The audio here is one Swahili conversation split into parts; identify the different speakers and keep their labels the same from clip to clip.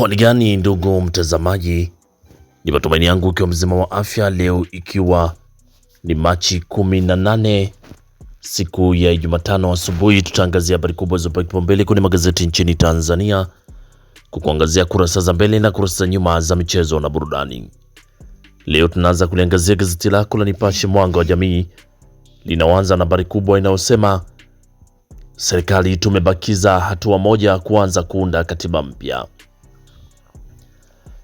Speaker 1: Hali gani ndugu mtazamaji, ni matumaini yangu ukiwa mzima wa afya. Leo ikiwa ni Machi 18 siku ya Jumatano asubuhi, tutaangazia habari kubwa zilizopewa kipaumbele kwenye magazeti nchini Tanzania, kukuangazia kurasa za mbele na kurasa za nyuma za michezo na burudani. Leo tunaanza kuliangazia gazeti lako la Nipashe Mwanga wa Jamii, linaanza na habari kubwa inayosema serikali tumebakiza hatua moja kuanza kuunda katiba mpya.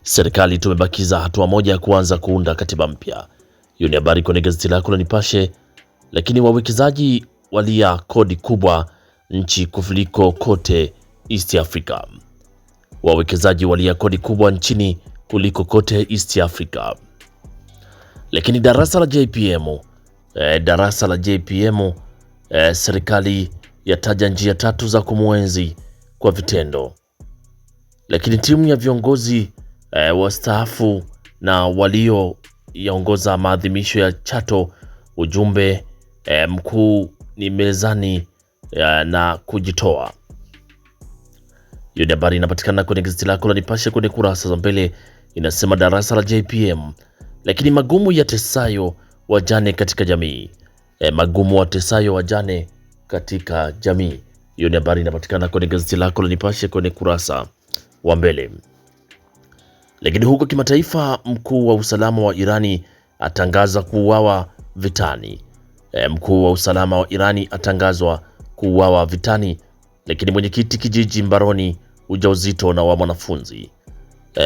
Speaker 1: Serikali tumebakiza hatua moja kuanza kuunda katiba mpya. Hiyo ni habari kwenye gazeti lako la Nipashe. Lakini wawekezaji walia kodi kubwa nchi kuliko kote East Africa. Wawekezaji walia kodi kubwa nchini kuliko kote East Africa. Lakini darasa la JPM, serikali yataja njia tatu za kumwenzi kwa vitendo. Lakini timu ya viongozi wastaafu na walio yaongoza maadhimisho ya Chato, ujumbe mkuu ni mezani na kujitoa. Hiyo ni habari inapatikana kwenye gazeti lako la Nipashe kwenye kurasa za mbele, inasema darasa la JPM. Lakini magumu ya tesayo wajane katika jamii. Magumu wa tesayo wajane katika jamii. Hiyo ni habari inapatikana kwenye gazeti lako la Nipashe kwenye kurasa wa mbele. Lakini huko kimataifa, mkuu wa usalama wa Irani atangaza kuuawa vitani. Mkuu wa usalama wa Irani atangazwa kuuawa vitani. Lakini mwenyekiti kijiji mbaroni ujauzito na wa mwanafunzi.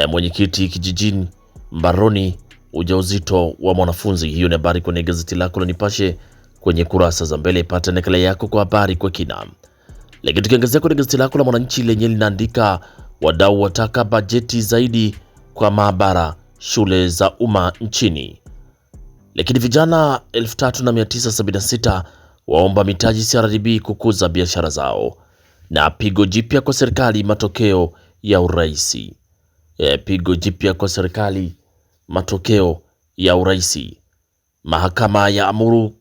Speaker 1: Mwenyekiti kijijini mbaroni ujauzito wa mwanafunzi. Hiyo ni habari kwenye gazeti lako la Nipashe kwenye kurasa za mbele. Pata nakala yako kwa habari kwa kina. Lakini tukiangazia kwenye gazeti lako la Mwananchi lenye linaandika wadau wataka bajeti zaidi kwa maabara shule za umma nchini. Lakini vijana 3976 waomba mitaji CRDB kukuza biashara zao. Na pigo jipya kwa serikali matokeo ya uraisi. Pigo jipya kwa serikali matokeo ya uraisi. Mahakama ya amuru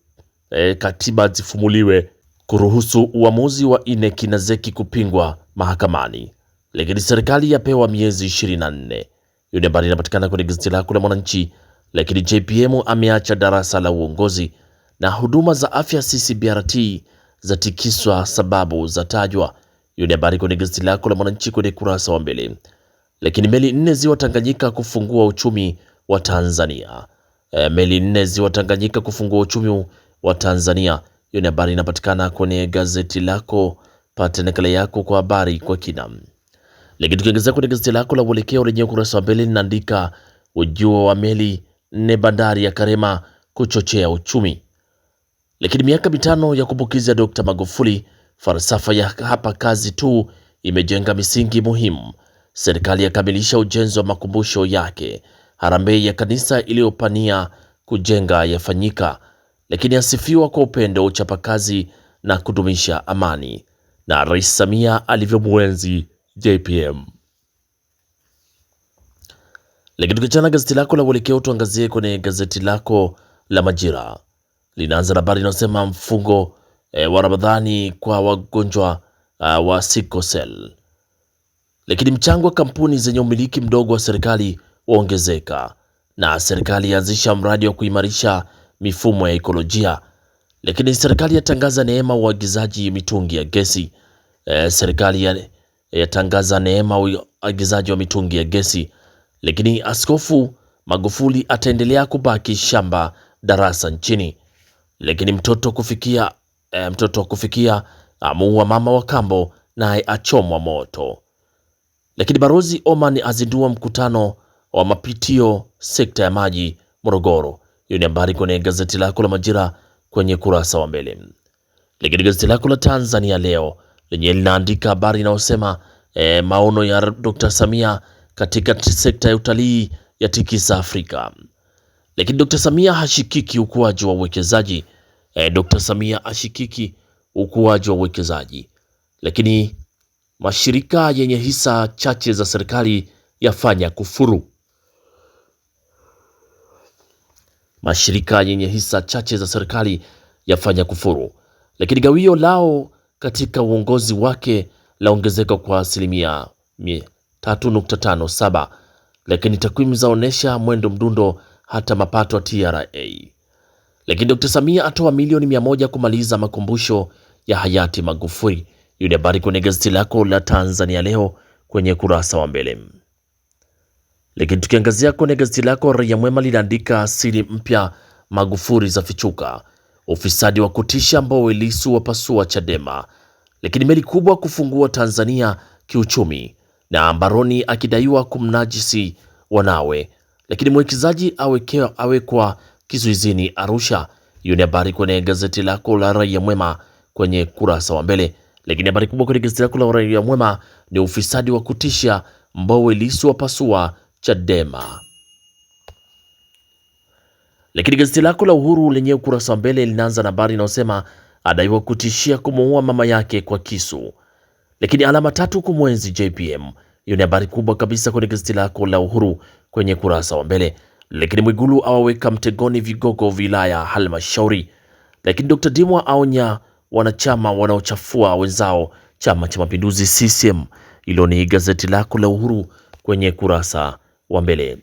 Speaker 1: katiba zifumuliwe kuruhusu uamuzi wa INEC na ZEC kupingwa mahakamani. Lakini serikali yapewa miezi 24. Hiyo ni habari inapatikana kwenye gazeti lako la Mwananchi. Lakini JPM ameacha darasa la uongozi na huduma za afya CCBRT za tikiswa sababu za tajwa. Hiyo ni habari kwenye gazeti lako la Mwananchi kwenye kurasa wa mbele. Lakini meli 4 ziwa Tanganyika kufungua uchumi wa Tanzania. Meli 4 ziwa Tanganyika kufungua uchumi wa Tanzania. Hiyo ni habari inapatikana kwenye gazeti lako, pata nakala yako kwa habari kwa kina. Lakini tukiongezea kwenye gazeti lako la Uelekeo lenye ukurasa wa mbele linaandika ujio wa meli 4 bandari ya Karema kuchochea uchumi. Lakini miaka 5 ya kumbukizi Dr. Magufuli, falsafa ya hapa kazi tu imejenga misingi muhimu. Serikali yakamilisha ujenzi wa makumbusho yake. Harambee ya kanisa iliyopania kujenga yafanyika. Lakini asifiwa kwa upendo, uchapakazi na kudumisha amani. Na Rais Samia alivyomwenzi JPM. Lakini tukiachana gazeti lako la Uelekeo, tuangazie kwenye gazeti lako la Majira. Linaanza na habari inayosema mfungo wa Ramadhani kwa wagonjwa wa sickle cell. Lakini mchango wa kampuni zenye umiliki mdogo wa serikali waongezeka. Na serikali yaanzisha mradi wa kuimarisha mifumo ya ekolojia. Lakini serikali yatangaza neema uagizaji mitungi ya gesi. Serikali yatangaza neema uagizaji wa mitungi ya gesi. Lakini Askofu Magufuli ataendelea kubaki shamba darasa nchini. Lakini mtoto kufikia amuua mama wa kambo naye achomwa moto. Lakini Barozi Oman azindua mkutano wa mapitio sekta ya maji Morogoro. Hiyo ni habari kwenye gazeti lako la Majira kwenye kurasa wa mbele. Lakini gazeti lako la Tanzania Leo lenye linaandika habari inayosema maono ya Dr. Samia katika sekta ya utalii ya tikisa Afrika. Lakini Dr. Samia hashikiki ukuaji wa uwekezaji. Dr. Samia hashikiki ukuaji wa uwekezaji. Lakini mashirika yenye hisa chache za serikali yafanya kufuru. Mashirika yenye hisa chache za serikali yafanya kufuru. Lakini gawio lao katika uongozi wake laongezeka kwa 5%. 3.57, lakini takwimu zaonesha mwendo mdundo hata mapato ya TRA. Lakini Dr. Samia atoa milioni 100 kumaliza makumbusho ya hayati Magufuli. Hiyo ni habari kwenye gazeti lako la Tanzania Leo kwenye kurasa wa mbele. Lakini tukiangazia kwenye gazeti lako Raia Mwema linaandika siri mpya Magufuli za fichuka, ufisadi wa kutisha Mbowe Lissu wapasua Chadema, lakini meli kubwa kufungua Tanzania kiuchumi, na mbaroni akidaiwa kumnajisi wanawe, lakini mwekezaji awekwa kizuizini Arusha. Hiyo ni habari kwenye gazeti lako la Raia Mwema kwenye kurasa wa mbele. Lakini habari kubwa kwenye gazeti lako la Raia Mwema ni ufisadi wa kutisha Mbowe Lissu wapasua Chadema. Lakini gazeti lako la Uhuru lenye ukurasa wa mbele linaanza na habari inayosema adaiwa kutishia kumuua mama yake kwa kisu, lakini alama 3 kumwenzi JPM. Hiyo ni habari kubwa kabisa kwenye gazeti lako la Uhuru kwenye kurasa wa mbele. Lakini Mwigulu awaweka mtegoni vigogo wilaya halmashauri, lakini Dr. Dimwa aonya wanachama wanaochafua wenzao Chama cha Mapinduzi CCM. Hilo ni gazeti lako la Uhuru kwenye kurasa wa mbele.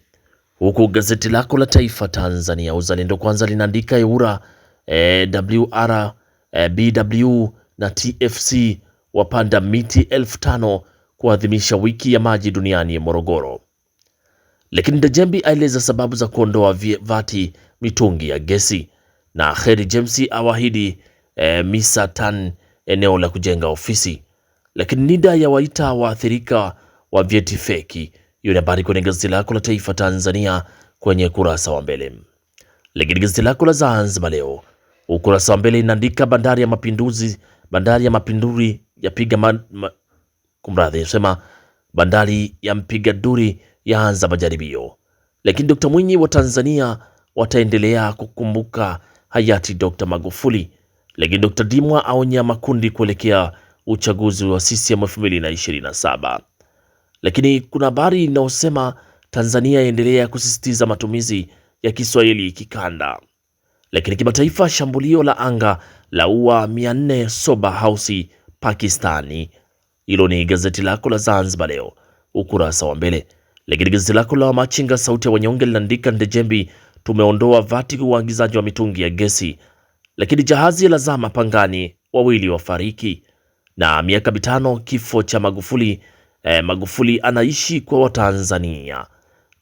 Speaker 1: Huku gazeti lako la Taifa Tanzania Uzalendo Kwanza linaandika EWURA, WR, BW na TFC wapanda miti 5,000 kuadhimisha wiki ya maji duniani Morogoro. Lakini Ndejembi aeleza sababu za kuondoa vati mitungi ya gesi, na Kheri James awahidi misa tan eneo la kujenga ofisi. Lakini NIDA ya waita waathirika wa vyeti feki. Hiyo ni habari kwenye gazeti lako la Taifa Tanzania kwenye kurasa wa mbele. Lakini gazeti lako la Zanzibar Leo ukurasa wa mbele inaandika bandari ya mapinduzi yapiga bandari ya mpiga duri yaanza majaribio. Lakini Dr. Mwinyi wa Tanzania wataendelea kukumbuka hayati Dr. Magufuli. Lakini Dr. Dimwa aonya makundi kuelekea uchaguzi wa CCM 2027. Lakini kuna habari inayosema Tanzania yaendelea kusisitiza matumizi ya Kiswahili kikanda. Lakini kimataifa, shambulio la anga la ua 400 Soba House Pakistani. Hilo ni gazeti lako la Zanzibar Leo ukurasa wa mbele. Lakini gazeti lako la Machinga Sauti ya Wanyonge linaandika Ndejembi, tumeondoa vati uagizaji wa mitungi ya gesi. Lakini jahazi la zama Pangani, wawili wafariki. Na miaka 5 kifo cha Magufuli, Magufuli anaishi kwa Watanzania.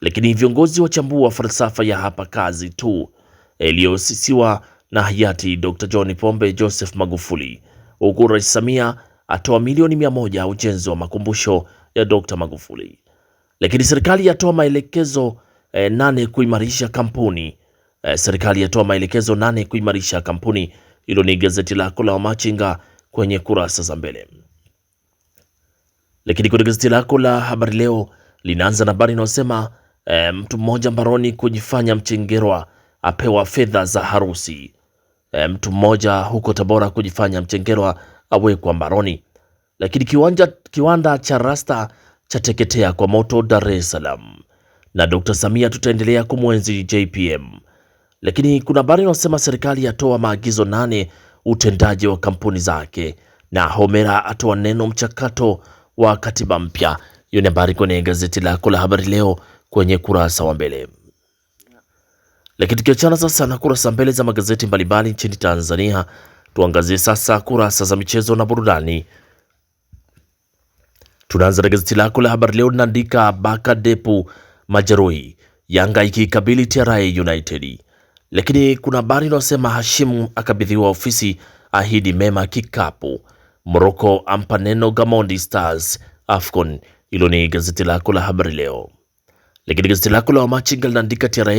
Speaker 1: Lakini viongozi wachambua falsafa ya hapa kazi tu iliyosisiwa na hayati Dr. John Pombe Joseph Magufuli, huku Rais Samia atoa milioni 100 ujenzi wa makumbusho ya Dr. Magufuli. Lakini serikali yatoa maelekezo 8 kuimarisha kampuni. Serikali yatoa maelekezo 8 kuimarisha kampuni. Hilo ni gazeti lako la Machinga kwenye kurasa za mbele. Lakini kwenye gazeti lako la Habari Leo linaanza na habari inayosema mtu mmoja mbaroni kujifanya mchengerwa apewa fedha za harusi. Mtu mmoja huko Tabora kujifanya mchengerwa awekwa mbaroni. Lakini kiwanda cha Rasta chateketea kwa moto Dar es Salaam. Na Dr. Samia tutaendelea kumwenzi JPM. Lakini kuna habari inayosema serikali yatoa maagizo 8 utendaji wa kampuni zake, na Homera atoa neno mchakato wa katiba mpya. Hiyo ni habari kwenye gazeti lako la Habari Leo kwenye kurasa wa mbele. Lakini tukiachana sasa na kurasa mbele za magazeti mbalimbali nchini Tanzania, tuangazie sasa kurasa za michezo na burudani. Tunaanza na gazeti lako la Habari Leo linaandika Baka Depu majeruhi, Yanga ikikabili TRA United. Lakini kuna habari inayosema Hashim akabidhiwa ofisi, ahidi mema kikapu. Morocco ampa neno Gamondi Stars Afcon. Hilo ni gazeti lako la Habari Leo. Lakini gazeti lako la Wamachinga linaandika TRA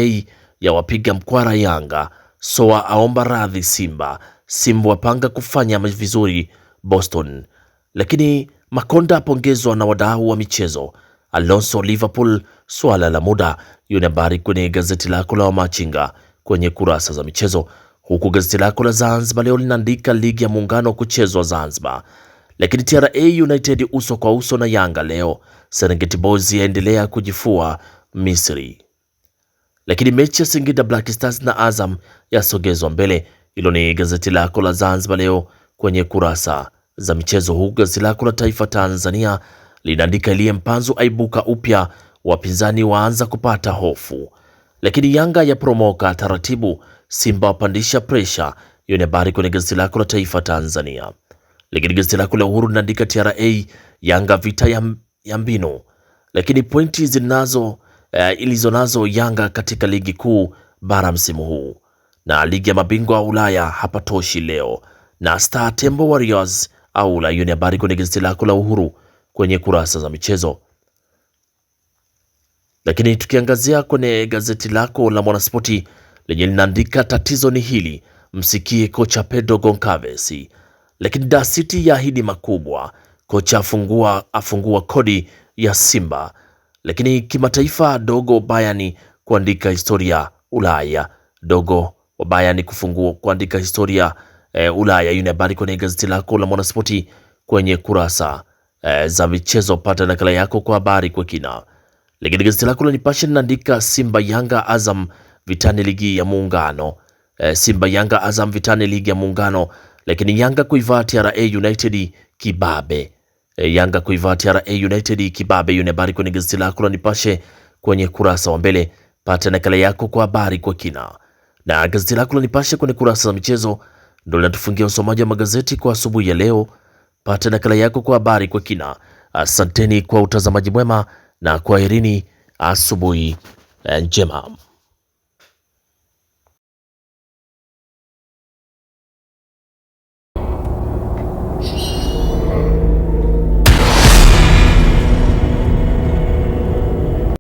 Speaker 1: ya wapiga mkwara Yanga, Soa aomba radhi Simba, Simba wapanga kufanya vizuri Boston. Lakini Makonda apongezwa na wadau wa michezo, Alonso Liverpool swala la muda. Hiyo ni habari kwenye gazeti lako la Wamachinga kwenye kurasa za michezo. Huku gazeti lako la Zanzibar Leo linaandika ligi ya muungano kuchezwa Zanzibar. Lakini TRA United uso kwa uso na Yanga leo. Serengeti Boys yaendelea kujifua Misri. Lakini mechi ya Singida Black Stars na Azam yasogezwa mbele. Hilo ni gazeti lako la Zanzibar Leo kwenye kurasa za michezo. Huku gazeti lako la Taifa Tanzania linaandika Elie Mpanzu aibuka upya, wapinzani waanza kupata hofu. Lakini Yanga ya promoka taratibu, Simba wapandisha presha. Hiyo ni habari kwenye gazeti lako la Taifa Tanzania. Lakini gazeti lako la Uhuru linaandika TRA Yanga vita ya mbinu, lakini pointi ilizo nazo Yanga katika ligi kuu bara msimu huu, na ligi ya mabingwa wa Ulaya hapatoshi leo, na Star Tembo Warriors au la. Hiyo ni habari kwenye gazeti lako la Uhuru kwenye kurasa za michezo. Lakini tukiangazia kwenye gazeti lako la Mwanaspoti lenye linaandika tatizo ni hili, msikie kocha Pedro Goncalves. Lakini Dar City yaahidi makubwa, kocha afungua kodi ya Simba. Lakini kimataifa, Dogo Bayani kuandika historia Ulaya, Dogo wa Bayani kuandika historia Ulaya. Hiyo ni habari kwenye gazeti lako la Mwanaspoti kwenye kurasa za michezo. Pata nakala yako kwa habari kwa kina. Lakini gazeti lako la Nipashe linaandika Simba Yanga Azam vitani ligi ya muungano. Simba Yanga Azam vitani ligi ya muungano. Lakini Yanga kuivaa TRA United kibabe. Yanga kuivaa TRA United kibabe. Hiyo ni habari kwenye gazeti lako la Nipashe kwenye kurasa wa mbele. Pata nakala yako kwa habari kwa kina. Na gazeti lako la Nipashe kwenye kurasa za michezo ndio linatufungia usomaji wa magazeti kwa asubuhi ya leo. Pata nakala yako kwa habari kwa kina. Asanteni kwa utazamaji mwema na kwaherini, asubuhi njema.